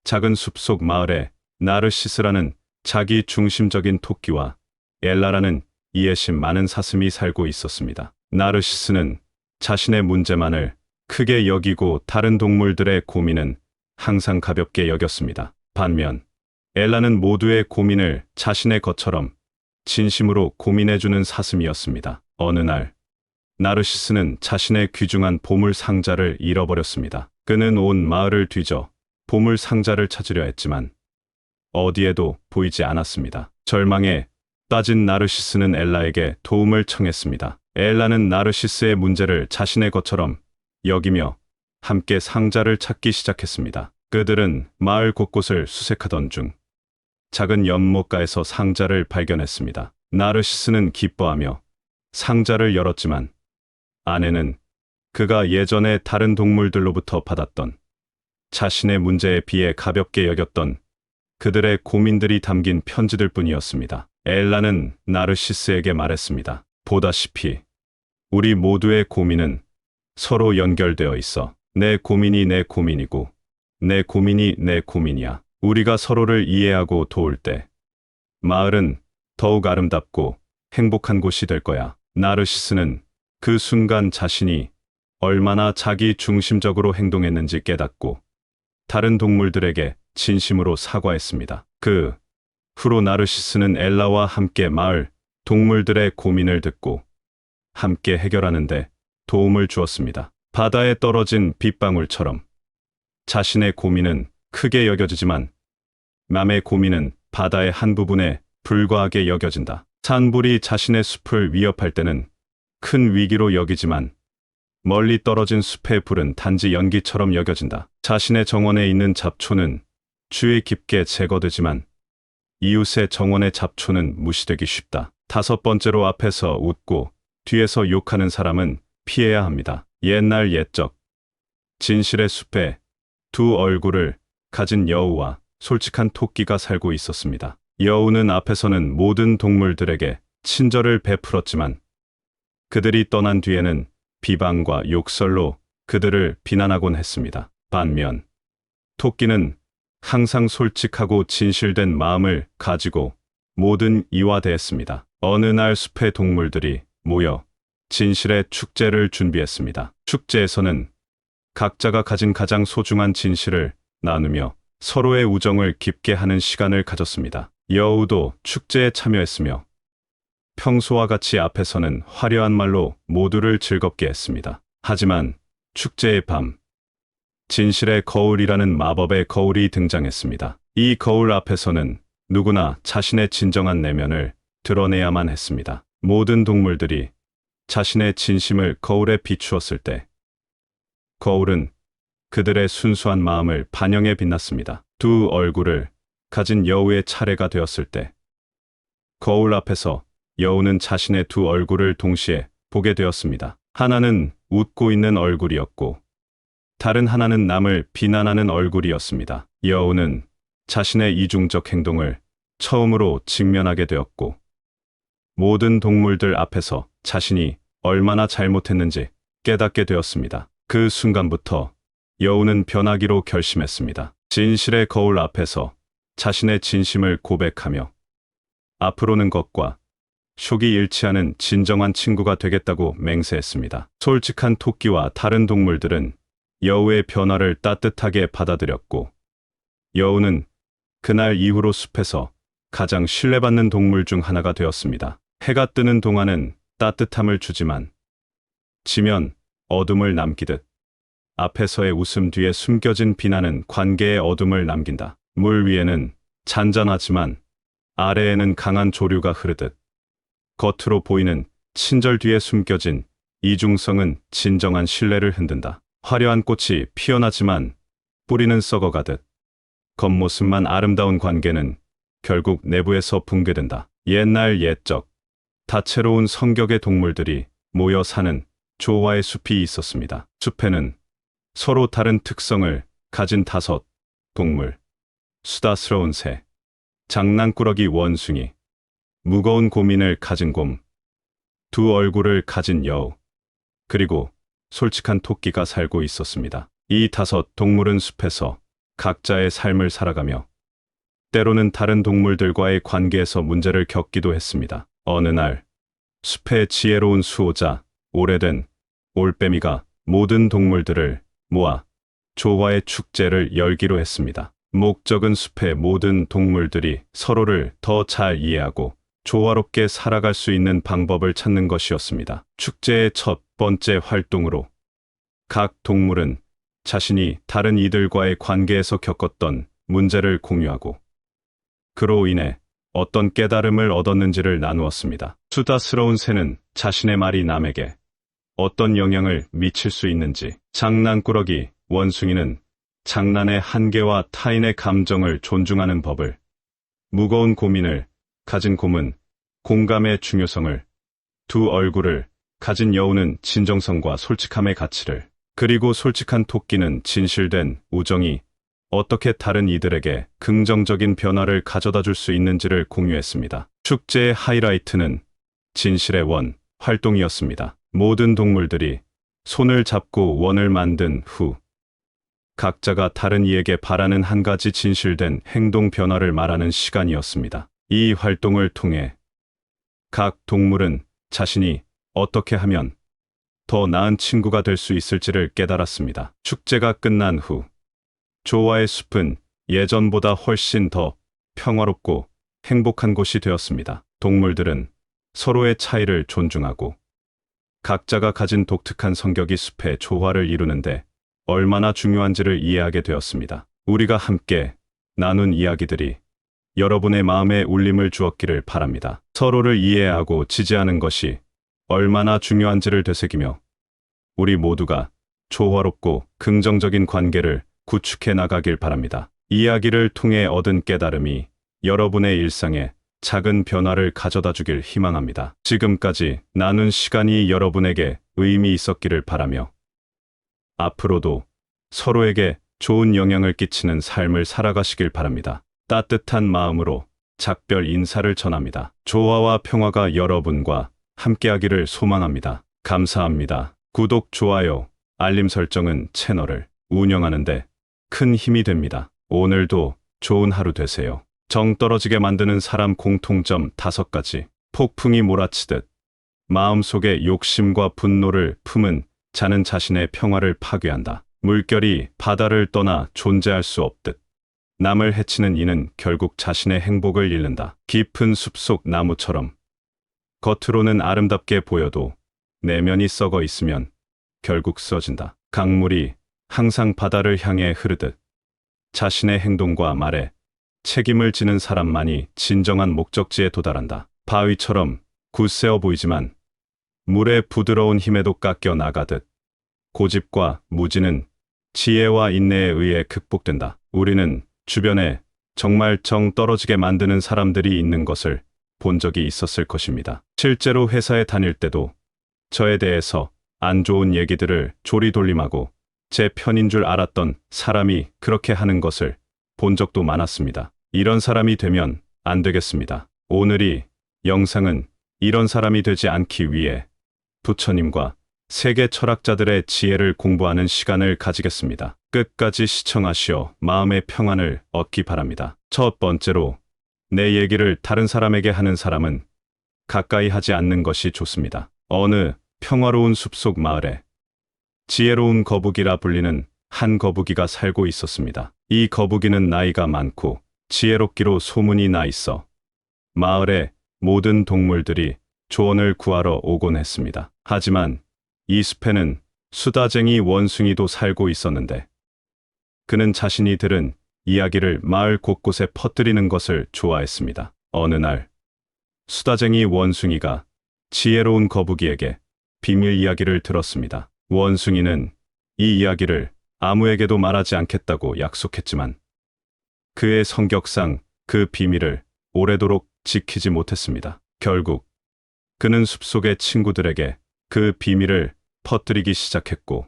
작은 숲속 마을에 나르시스라는 자기 중심적인 토끼와 엘라라는 이해심 많은 사슴이 살고 있었습니다. 나르시스는 자신의 문제만을 크게 여기고 다른 동물들의 고민은 항상 가볍게 여겼습니다. 반면 엘라는 모두의 고민을 자신의 것처럼 진심으로 고민해주는 사슴이었습니다. 어느 날 나르시스는 자신의 귀중한 보물 상자를 잃어버렸습니다. 그는 온 마을을 뒤져 보물 상자를 찾으려 했지만 어디에도 보이지 않았습니다. 절망에 빠진 나르시스는 엘라에게 도움을 청했습니다. 엘라는 나르시스의 문제를 자신의 것처럼 여기며 함께 상자를 찾기 시작했습니다. 그들은 마을 곳곳을 수색하던 중 작은 연못가에서 상자를 발견했습니다. 나르시스는 기뻐하며 상자를 열었지만 안에는 그가 예전에 다른 동물들로부터 받았던 자신의 문제에 비해 가볍게 여겼던 그들의 고민들이 담긴 편지들 뿐이었습니다. 엘라는 나르시스에게 말했습니다. 보다시피 우리 모두의 고민은 서로 연결되어 있어. 내 고민이 내 고민이고 내 고민이 내 고민이야. 우리가 서로를 이해하고 도울 때 마을은 더욱 아름답고 행복한 곳이 될 거야. 나르시스는 그 순간 자신이 얼마나 자기 중심적으로 행동했는지 깨닫고 다른 동물들에게 진심으로 사과했습니다. 그 후로 나르시스는 엘라와 함께 마을 동물들의 고민을 듣고 함께 해결하는데 도움을 주었습니다. 바다에 떨어진 빗방울처럼 자신의 고민은 크게 여겨지지만 남의 고민은 바다의 한 부분에 불과하게 여겨진다. 산불이 자신의 숲을 위협할 때는 큰 위기로 여기지만 멀리 떨어진 숲의 불은 단지 연기처럼 여겨진다. 자신의 정원에 있는 잡초는 주의 깊게 제거되지만 이웃의 정원의 잡초는 무시되기 쉽다. 5번째로 앞에서 웃고 뒤에서 욕하는 사람은 피해야 합니다. 옛날 옛적 진실의 숲에 두 얼굴을 가진 여우와 솔직한 토끼가 살고 있었습니다. 여우는 앞에서는 모든 동물들에게 친절을 베풀었지만 그들이 떠난 뒤에는 비방과 욕설로 그들을 비난하곤 했습니다. 반면 토끼는 항상 솔직하고 진실된 마음을 가지고 모든 이와 대했습니다. 어느 날 숲의 동물들이 모여 진실의 축제를 준비했습니다. 축제에서는 각자가 가진 가장 소중한 진실을 나누며 서로의 우정을 깊게 하는 시간을 가졌습니다. 여우도 축제에 참여했으며 평소와 같이 앞에서는 화려한 말로 모두를 즐겁게 했습니다. 하지만 축제의 밤, 진실의 거울이라는 마법의 거울이 등장했습니다. 이 거울 앞에서는 누구나 자신의 진정한 내면을 드러내야만 했습니다. 모든 동물들이 자신의 진심을 거울에 비추었을 때 거울은 그들의 순수한 마음을 반영해 빛났습니다. 두 얼굴을 가진 여우의 차례가 되었을 때 거울 앞에서 여우는 자신의 두 얼굴을 동시에 보게 되었습니다. 하나는 웃고 있는 얼굴이었고 다른 하나는 남을 비난하는 얼굴이었습니다. 여우는 자신의 이중적 행동을 처음으로 직면하게 되었고 모든 동물들 앞에서 자신이 얼마나 잘못했는지 깨닫게 되었습니다. 그 순간부터 여우는 변하기로 결심했습니다. 진실의 거울 앞에서 자신의 진심을 고백하며 앞으로는 것과 촉이 일치하는 진정한 친구가 되겠다고 맹세했습니다. 솔직한 토끼와 다른 동물들은 여우의 변화를 따뜻하게 받아들였고 여우는 그날 이후로 숲에서 가장 신뢰받는 동물 중 하나가 되었습니다. 해가 뜨는 동안은 따뜻함을 주지만 지면 어둠을 남기듯 앞에서의 웃음 뒤에 숨겨진 비난은 관계의 어둠을 남긴다. 물 위에는 잔잔하지만 아래에는 강한 조류가 흐르듯 겉으로 보이는 친절 뒤에 숨겨진 이중성은 진정한 신뢰를 흔든다. 화려한 꽃이 피어나지만 뿌리는 썩어가듯 겉모습만 아름다운 관계는 결국 내부에서 붕괴된다. 옛날 옛적 다채로운 성격의 동물들이 모여 사는 조화의 숲이 있었습니다. 숲에는 서로 다른 특성을 가진 5 동물, 수다스러운 새, 장난꾸러기 원숭이, 무거운 고민을 가진 곰, 두 얼굴을 가진 여우, 그리고 솔직한 토끼가 살고 있었습니다. 이 5 동물은 숲에서 각자의 삶을 살아가며 때로는 다른 동물들과의 관계에서 문제를 겪기도 했습니다. 어느 날 숲의 지혜로운 수호자 오래된 올빼미가 모든 동물들을 모아 조화의 축제를 열기로 했습니다. 목적은 숲의 모든 동물들이 서로를 더 잘 이해하고 조화롭게 살아갈 수 있는 방법을 찾는 것이었습니다. 축제의 첫 번째 활동으로 각 동물은 자신이 다른 이들과의 관계에서 겪었던 문제를 공유하고 그로 인해 어떤 깨달음을 얻었는지를 나누었습니다. 수다스러운 새는 자신의 말이 남에게 어떤 영향을 미칠 수 있는지, 장난꾸러기 원숭이는 장난의 한계와 타인의 감정을 존중하는 법을, 무거운 고민을 가진 곰은 공감의 중요성을, 두 얼굴을 가진 여우는 진정성과 솔직함의 가치를, 그리고 솔직한 토끼는 진실된 우정이 어떻게 다른 이들에게 긍정적인 변화를 가져다 줄 수 있는지를 공유했습니다. 축제의 하이라이트는 진실의 원 활동이었습니다. 모든 동물들이 손을 잡고 원을 만든 후 각자가 다른 이에게 바라는 한 가지 진실된 행동 변화를 말하는 시간이었습니다. 이 활동을 통해 각 동물은 자신이 어떻게 하면 더 나은 친구가 될 수 있을지를 깨달았습니다. 축제가 끝난 후 조화의 숲은 예전보다 훨씬 더 평화롭고 행복한 곳이 되었습니다. 동물들은 서로의 차이를 존중하고 각자가 가진 독특한 성격이 숲의 조화를 이루는데 얼마나 중요한지를 이해하게 되었습니다. 우리가 함께 나눈 이야기들이 여러분의 마음에 울림을 주었기를 바랍니다. 서로를 이해하고 지지하는 것이 얼마나 중요한지를 되새기며 우리 모두가 조화롭고 긍정적인 관계를 구축해 나가길 바랍니다. 이야기를 통해 얻은 깨달음이 여러분의 일상에 작은 변화를 가져다 주길 희망합니다. 지금까지 나눈 시간이 여러분에게 의미 있었기를 바라며 앞으로도 서로에게 좋은 영향을 끼치는 삶을 살아가시길 바랍니다. 따뜻한 마음으로 작별 인사를 전합니다. 조화와 평화가 여러분과 함께하기를 소망합니다. 감사합니다. 구독, 좋아요, 알림 설정은 채널을 운영하는데 큰 힘이 됩니다. 오늘도 좋은 하루 되세요. 정 떨어지게 만드는 사람 공통점 5가지. 폭풍이 몰아치듯 마음속에 욕심과 분노를 품은 자는 자신의 평화를 파괴한다. 물결이 바다를 떠나 존재할 수 없듯 남을 해치는 이는 결국 자신의 행복을 잃는다. 깊은 숲속 나무처럼 겉으로는 아름답게 보여도 내면이 썩어 있으면 결국 쓰러진다. 강물이 항상 바다를 향해 흐르듯 자신의 행동과 말에 책임을 지는 사람만이 진정한 목적지에 도달한다. 바위처럼 굳세어 보이지만 물의 부드러운 힘에도 깎여 나가듯 고집과 무지는 지혜와 인내에 의해 극복된다. 우리는 주변에 정말 정 떨어지게 만드는 사람들이 있는 것을 본 적이 있었을 것입니다. 실제로 회사에 다닐 때도 저에 대해서 안 좋은 얘기들을 조리돌림하고 제 편인 줄 알았던 사람이 그렇게 하는 것을 본 적도 많았습니다. 이런 사람이 되면 안 되겠습니다. 오늘이 영상은 이런 사람이 되지 않기 위해 부처님과 세계 철학자들의 지혜를 공부하는 시간을 가지겠습니다. 끝까지 시청하시어 마음의 평안을 얻기 바랍니다. 첫 번째로, 내 얘기를 다른 사람에게 하는 사람은 가까이 하지 않는 것이 좋습니다. 어느 평화로운 숲속 마을에 지혜로운 거북이라 불리는 한 거북이가 살고 있었습니다. 이 거북이는 나이가 많고 지혜롭기로 소문이 나 있어 마을의 모든 동물들이 조언을 구하러 오곤 했습니다. 하지만 이 숲에는 수다쟁이 원숭이도 살고 있었는데 그는 자신이 들은 이야기를 마을 곳곳에 퍼뜨리는 것을 좋아했습니다. 어느 날 수다쟁이 원숭이가 지혜로운 거북이에게 비밀 이야기를 들었습니다. 원숭이는 이 이야기를 아무에게도 말하지 않겠다고 약속했지만 그의 성격상 그 비밀을 오래도록 지키지 못했습니다. 결국 그는 숲속의 친구들에게 그 비밀을 퍼뜨리기 시작했고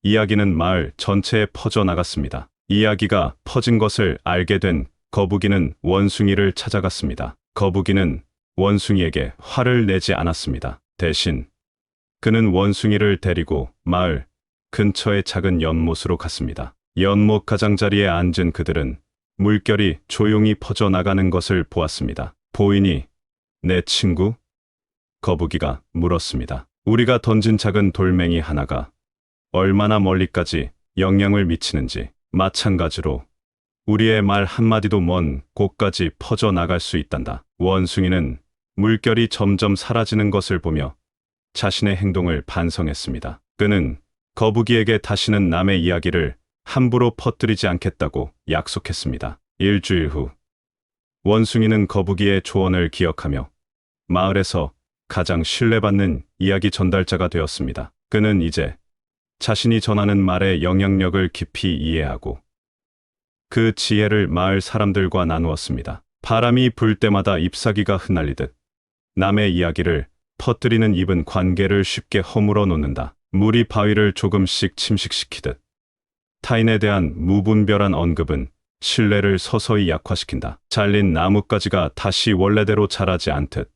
이야기는 마을 전체에 퍼져나갔습니다. 이야기가 퍼진 것을 알게 된 거북이는 원숭이를 찾아갔습니다. 거북이는 원숭이에게 화를 내지 않았습니다. 대신 그는 원숭이를 데리고 마을 근처의 작은 연못으로 갔습니다. 연못 가장자리에 앉은 그들은 물결이 조용히 퍼져나가는 것을 보았습니다. 보이니, 내 친구? 거북이가 물었습니다. 우리가 던진 작은 돌멩이 하나가 얼마나 멀리까지 영향을 미치는지, 마찬가지로 우리의 말 한마디도 먼 곳까지 퍼져나갈 수 있단다. 원숭이는 물결이 점점 사라지는 것을 보며 자신의 행동을 반성했습니다. 그는 거북이에게 다시는 남의 이야기를 함부로 퍼뜨리지 않겠다고 약속했습니다. 일주일 후, 원숭이는 거북이의 조언을 기억하며 마을에서 가장 신뢰받는 이야기 전달자가 되었습니다. 그는 이제 자신이 전하는 말의 영향력을 깊이 이해하고 그 지혜를 마을 사람들과 나누었습니다. 바람이 불 때마다 잎사귀가 흩날리듯 남의 이야기를 퍼뜨리는 입은 관계를 쉽게 허물어 놓는다. 물이 바위를 조금씩 침식시키듯 타인에 대한 무분별한 언급은 신뢰를 서서히 약화시킨다. 잘린 나뭇가지가 다시 원래대로 자라지 않듯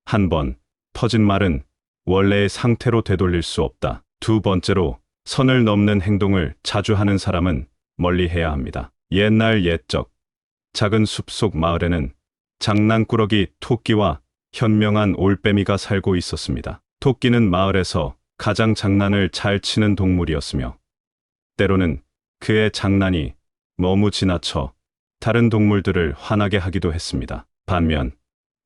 한 번 퍼진 말은 원래의 상태로 되돌릴 수 없다. 두 번째로, 선을 넘는 행동을 자주 하는 사람은 멀리해야 합니다. 옛날 옛적 작은 숲속 마을에는 장난꾸러기 토끼와 현명한 올빼미가 살고 있었습니다. 토끼는 마을에서 가장 장난을 잘 치는 동물이었으며 때로는 그의 장난이 너무 지나쳐 다른 동물들을 화나게 하기도 했습니다. 반면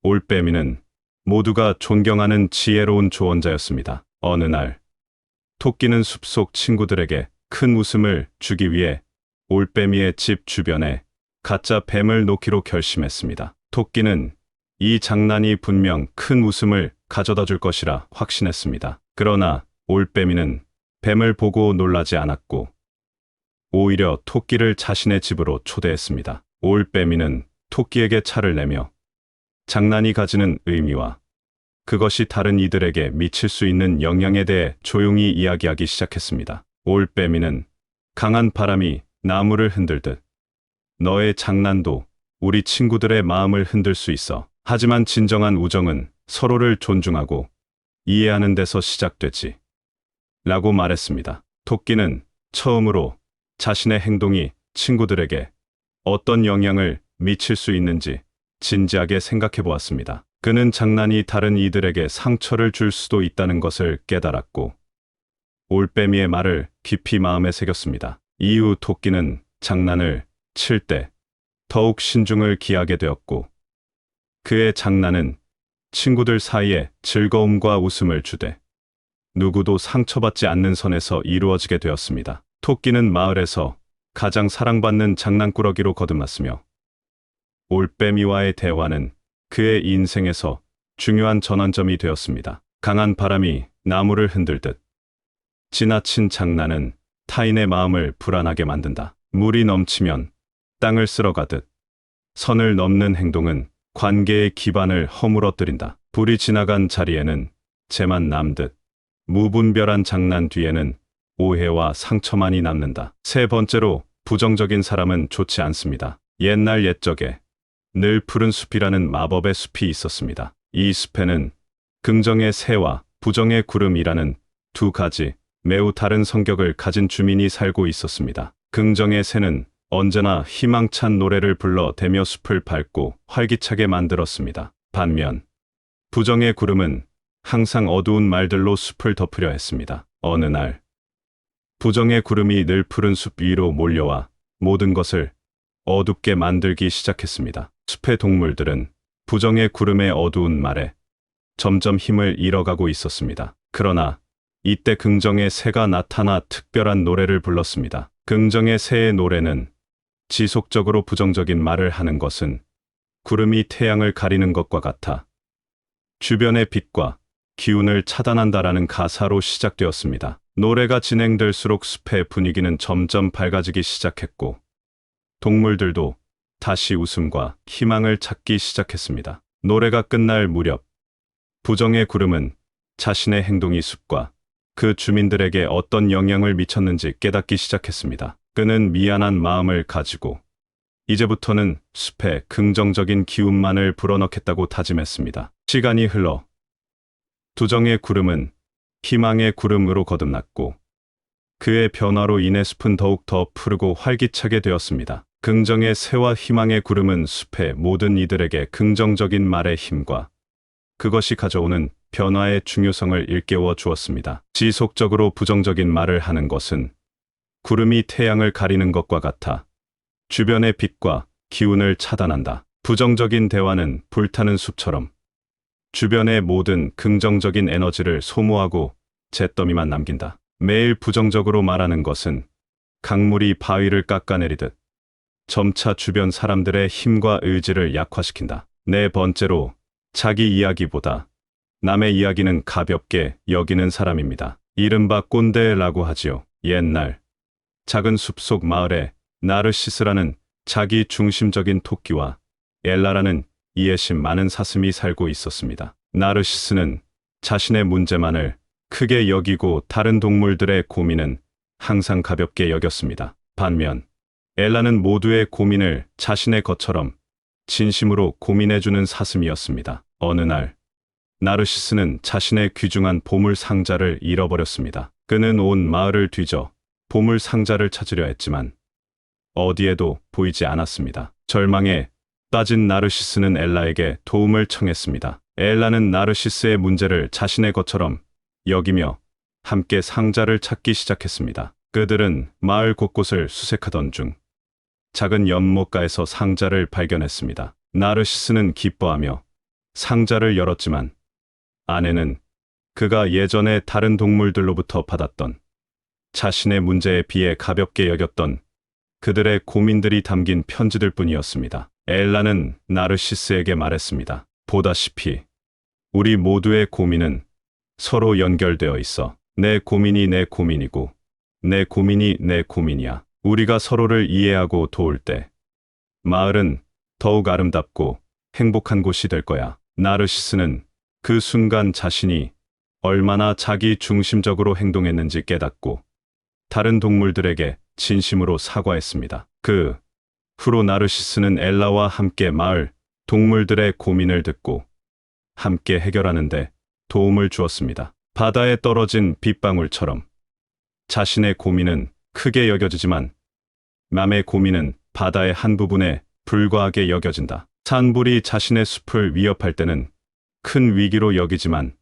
올빼미는 모두가 존경하는 지혜로운 조언자였습니다. 어느 날 토끼는 숲속 친구들에게 큰 웃음을 주기 위해 올빼미의 집 주변에 가짜 뱀을 놓기로 결심했습니다. 토끼는 이 장난이 분명 큰 웃음을 가져다 줄 것이라 확신했습니다. 그러나 올빼미는 뱀을 보고 놀라지 않았고 오히려 토끼를 자신의 집으로 초대했습니다. 올빼미는 토끼에게 차를 내며 장난이 가지는 의미와 그것이 다른 이들에게 미칠 수 있는 영향에 대해 조용히 이야기하기 시작했습니다. 올빼미는 강한 바람이 나무를 흔들듯 너의 장난도 우리 친구들의 마음을 흔들 수 있어. 하지만 진정한 우정은 서로를 존중하고 이해하는 데서 시작되지. 라고 말했습니다. 토끼는 처음으로 자신의 행동이 친구들에게 어떤 영향을 미칠 수 있는지 진지하게 생각해 보았습니다. 그는 장난이 다른 이들에게 상처를 줄 수도 있다는 것을 깨달았고 올빼미의 말을 깊이 마음에 새겼습니다. 이후 토끼는 장난을 칠 때 더욱 신중을 기하게 되었고 그의 장난은 친구들 사이에 즐거움과 웃음을 주되 누구도 상처받지 않는 선에서 이루어지게 되었습니다. 토끼는 마을에서 가장 사랑받는 장난꾸러기로 거듭났으며 올빼미와의 대화는 그의 인생에서 중요한 전환점이 되었습니다. 강한 바람이 나무를 흔들듯 지나친 장난은 타인의 마음을 불안하게 만든다. 물이 넘치면 땅을 쓸어가듯 선을 넘는 행동은 관계의 기반을 허물어뜨린다. 불이 지나간 자리에는 재만 남듯 무분별한 장난 뒤에는 오해와 상처만이 남는다. 세 번째로, 부정적인 사람은 좋지 않습니다. 옛날 옛적에 늘 푸른 숲이라는 마법의 숲이 있었습니다. 이 숲에는 긍정의 새와 부정의 구름이라는 두 가지 매우 다른 성격을 가진 주민이 살고 있었습니다. 긍정의 새는 언제나 희망찬 노래를 불러대며 숲을 밝고 활기차게 만들었습니다. 반면 부정의 구름은 항상 어두운 말들로 숲을 덮으려 했습니다. 어느 날 부정의 구름이 늘 푸른 숲 위로 몰려와 모든 것을 어둡게 만들기 시작했습니다. 숲의 동물들은 부정의 구름의 어두운 말에 점점 힘을 잃어가고 있었습니다. 그러나 이때 긍정의 새가 나타나 특별한 노래를 불렀습니다. 긍정의 새의 노래는 지속적으로 부정적인 말을 하는 것은 구름이 태양을 가리는 것과 같아 주변의 빛과 기운을 차단한다라는 가사로 시작되었습니다. 노래가 진행될수록 숲의 분위기는 점점 밝아지기 시작했고 동물들도 다시 웃음과 희망을 찾기 시작했습니다. 노래가 끝날 무렵 부정의 구름은 자신의 행동이 숲과 그 주민들에게 어떤 영향을 미쳤는지 깨닫기 시작했습니다. 그는 미안한 마음을 가지고 이제부터는 숲에 긍정적인 기운만을 불어넣겠다고 다짐했습니다. 시간이 흘러 부정의 구름은 희망의 구름으로 거듭났고 그의 변화로 인해 숲은 더욱 더 푸르고 활기차게 되었습니다. 긍정의 새와 희망의 구름은 숲의 모든 이들에게 긍정적인 말의 힘과 그것이 가져오는 변화의 중요성을 일깨워 주었습니다. 지속적으로 부정적인 말을 하는 것은 구름이 태양을 가리는 것과 같아 주변의 빛과 기운을 차단한다. 부정적인 대화는 불타는 숲처럼 주변의 모든 긍정적인 에너지를 소모하고 잿더미만 남긴다. 매일 부정적으로 말하는 것은 강물이 바위를 깎아내리듯 점차 주변 사람들의 힘과 의지를 약화시킨다. 네 번째로, 자기 이야기보다 남의 이야기는 가볍게 여기는 사람입니다. 이른바 꼰대라고 하지요. 옛날 작은 숲속 마을에 나르시스라는 자기 중심적인 토끼와 엘라라는 이해심 많은 사슴이 살고 있었습니다. 나르시스는 자신의 문제만을 크게 여기고 다른 동물들의 고민은 항상 가볍게 여겼습니다. 반면 엘라는 모두의 고민을 자신의 것처럼 진심으로 고민해주는 사슴이었습니다. 어느 날 나르시스는 자신의 귀중한 보물 상자를 잃어버렸습니다. 그는 온 마을을 뒤져 보물 상자를 찾으려 했지만 어디에도 보이지 않았습니다. 절망에 빠진 나르시스는 엘라에게 도움을 청했습니다. 엘라는 나르시스의 문제를 자신의 것처럼 여기며 함께 상자를 찾기 시작했습니다. 그들은 마을 곳곳을 수색하던 중 작은 연못가에서 상자를 발견했습니다. 나르시스는 기뻐하며 상자를 열었지만 안에는 그가 예전에 다른 동물들로부터 받았던 자신의 문제에 비해 가볍게 여겼던 그들의 고민들이 담긴 편지들 뿐이었습니다. 엘라는 나르시스에게 말했습니다. 보다시피 우리 모두의 고민은 서로 연결되어 있어. 내 고민이 내 고민이고 내 고민이 내 고민이야. 우리가 서로를 이해하고 도울 때 마을은 더욱 아름답고 행복한 곳이 될 거야. 나르시스는 그 순간 자신이 얼마나 자기 중심적으로 행동했는지 깨닫고 다른 동물들에게 진심으로 사과했습니다. 그 후로 나르시스는 엘라와 함께 마을 동물들의 고민을 듣고 함께 해결하는데 도움을 주었습니다. 바다에 떨어진 빗방울처럼 자신의 고민은 크게 여겨지지만 남의 고민은 바다의 한 부분에 불과하게 여겨진다. 산불이 자신의 숲을 위협할 때는 큰 위기로 여기지만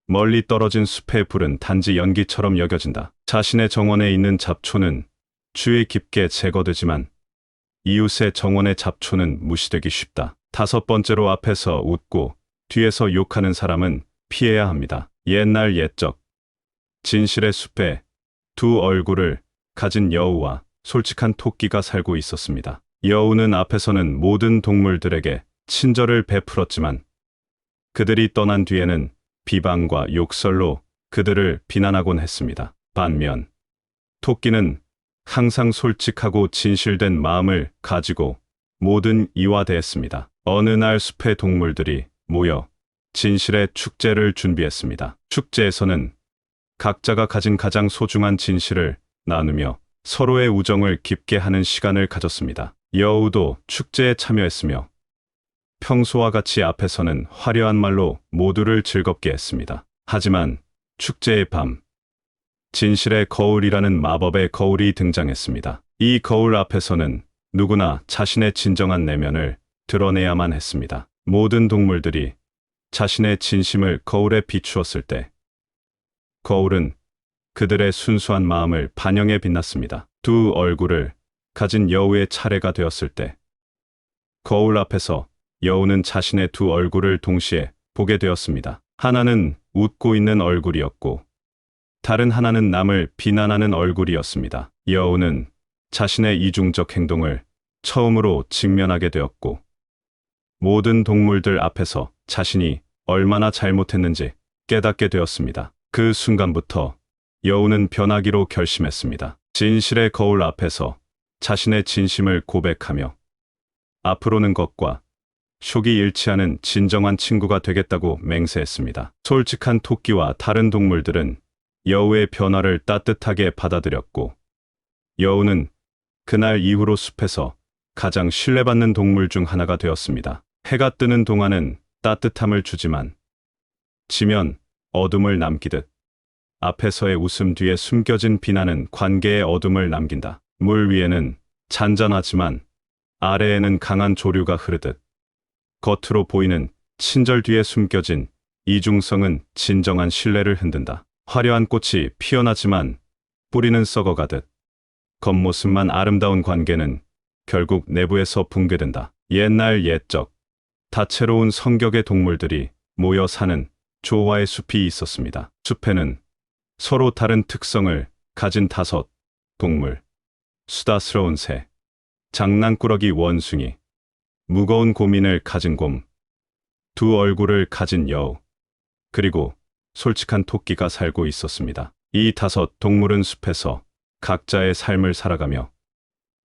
멀리 떨어진 숲의 불은 단지 연기처럼 여겨진다. 자신의 정원에 있는 잡초는 주의 깊게 제거되지만 이웃의 정원의 잡초는 무시되기 쉽다. 5번째로 앞에서 웃고 뒤에서 욕하는 사람은 피해야 합니다. 옛날 옛적 진실의 숲에 두 얼굴을 가진 여우와 솔직한 토끼가 살고 있었습니다. 여우는 앞에서는 모든 동물들에게 친절을 베풀었지만 그들이 떠난 뒤에는 비방과 욕설로 그들을 비난하곤 했습니다. 반면 토끼는 항상 솔직하고 진실된 마음을 가지고 모든 이와 대했습니다. 어느 날 숲의 동물들이 모여 진실의 축제를 준비했습니다. 축제에서는 각자가 가진 가장 소중한 진실을 나누며 서로의 우정을 깊게 하는 시간을 가졌습니다. 여우도 축제에 참여했으며 평소와 같이 앞에서는 화려한 말로 모두를 즐겁게 했습니다. 하지만 축제의 밤, 진실의 거울이라는 마법의 거울이 등장했습니다. 이 거울 앞에서는 누구나 자신의 진정한 내면을 드러내야만 했습니다. 모든 동물들이 자신의 진심을 거울에 비추었을 때 거울은 그들의 순수한 마음을 반영해 빛났습니다. 두 얼굴을 가진 여우의 차례가 되었을 때 거울 앞에서 여우는 자신의 두 얼굴을 동시에 보게 되었습니다. 하나는 웃고 있는 얼굴이었고 다른 하나는 남을 비난하는 얼굴이었습니다. 여우는 자신의 이중적 행동을 처음으로 직면하게 되었고 모든 동물들 앞에서 자신이 얼마나 잘못했는지 깨닫게 되었습니다. 그 순간부터 여우는 변하기로 결심했습니다. 진실의 거울 앞에서 자신의 진심을 고백하며 앞으로는 것과 촉이 일치하는 진정한 친구가 되겠다고 맹세했습니다. 솔직한 토끼와 다른 동물들은 여우의 변화를 따뜻하게 받아들였고 여우는 그날 이후로 숲에서 가장 신뢰받는 동물 중 하나가 되었습니다. 해가 뜨는 동안은 따뜻함을 주지만 지면 어둠을 남기듯 앞에서의 웃음 뒤에 숨겨진 비난은 관계의 어둠을 남긴다. 물 위에는 잔잔하지만 아래에는 강한 조류가 흐르듯 겉으로 보이는 친절 뒤에 숨겨진 이중성은 진정한 신뢰를 흔든다. 화려한 꽃이 피어나지만 뿌리는 썩어가듯 겉모습만 아름다운 관계는 결국 내부에서 붕괴된다. 옛날 옛적 다채로운 성격의 동물들이 모여 사는 조화의 숲이 있었습니다. 숲에는 서로 다른 특성을 가진 5 동물, 수다스러운 새, 장난꾸러기 원숭이, 무거운 고민을 가진 곰, 두 얼굴을 가진 여우, 그리고 솔직한 토끼가 살고 있었습니다. 이 5 동물은 숲에서 각자의 삶을 살아가며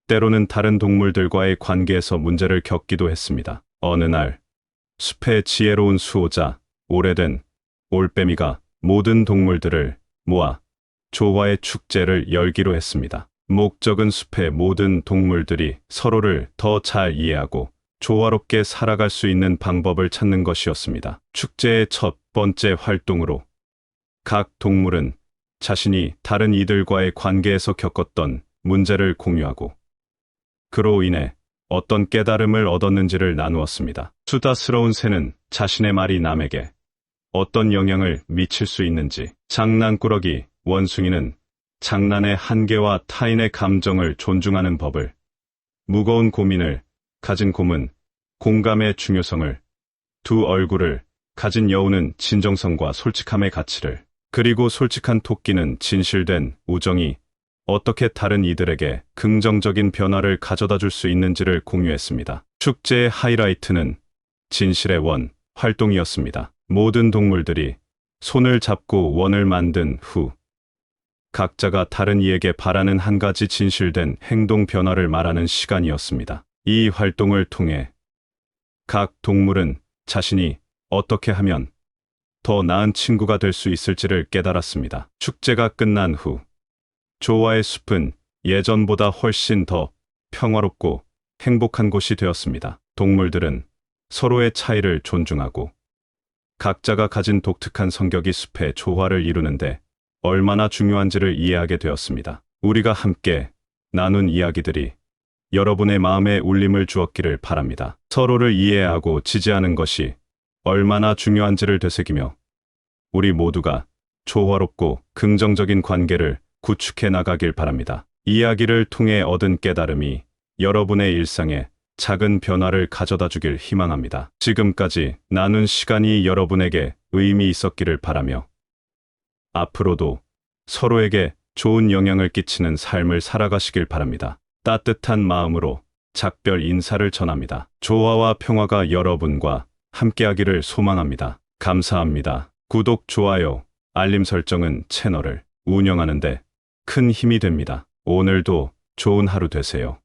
때로는 다른 동물들과의 관계에서 문제를 겪기도 했습니다. 어느 날 숲의 지혜로운 수호자 오래된 올빼미가 모든 동물들을 모아 조화의 축제를 열기로 했습니다. 목적은 숲의 모든 동물들이 서로를 더 잘 이해하고 조화롭게 살아갈 수 있는 방법을 찾는 것이었습니다. 축제의 첫 번째 활동으로 각 동물은 자신이 다른 이들과의 관계에서 겪었던 문제를 공유하고 그로 인해 어떤 깨달음을 얻었는지를 나누었습니다. 수다스러운 새는 자신의 말이 남에게 어떤 영향을 미칠 수 있는지, 장난꾸러기 원숭이는 장난의 한계와 타인의 감정을 존중하는 법을, 무거운 고민을 가진 곰은 공감의 중요성을, 두 얼굴을 가진 여우는 진정성과 솔직함의 가치를, 그리고 솔직한 토끼는 진실된 우정이 어떻게 다른 이들에게 긍정적인 변화를 가져다 줄 수 있는지를 공유했습니다. 축제의 하이라이트는 진실의 원 활동이었습니다. 모든 동물들이 손을 잡고 원을 만든 후 각자가 다른 이에게 바라는 한 가지 진실된 행동 변화를 말하는 시간이었습니다. 이 활동을 통해 각 동물은 자신이 어떻게 하면 더 나은 친구가 될 수 있을지를 깨달았습니다. 축제가 끝난 후 조화의 숲은 예전보다 훨씬 더 평화롭고 행복한 곳이 되었습니다. 동물들은 서로의 차이를 존중하고 각자가 가진 독특한 성격이 숲의 조화를 이루는데 얼마나 중요한지를 이해하게 되었습니다. 우리가 함께 나눈 이야기들이 여러분의 마음에 울림을 주었기를 바랍니다. 서로를 이해하고 지지하는 것이 얼마나 중요한지를 되새기며 우리 모두가 조화롭고 긍정적인 관계를 구축해 나가길 바랍니다. 이야기를 통해 얻은 깨달음이 여러분의 일상에 작은 변화를 가져다 주길 희망합니다. 지금까지 나눈 시간이 여러분에게 의미 있었기를 바라며 앞으로도 서로에게 좋은 영향을 끼치는 삶을 살아가시길 바랍니다. 따뜻한 마음으로 작별 인사를 전합니다. 조화와 평화가 여러분과 함께하기를 소망합니다. 감사합니다. 구독, 좋아요, 알림 설정은 채널을 운영하는데 큰 힘이 됩니다. 오늘도 좋은 하루 되세요.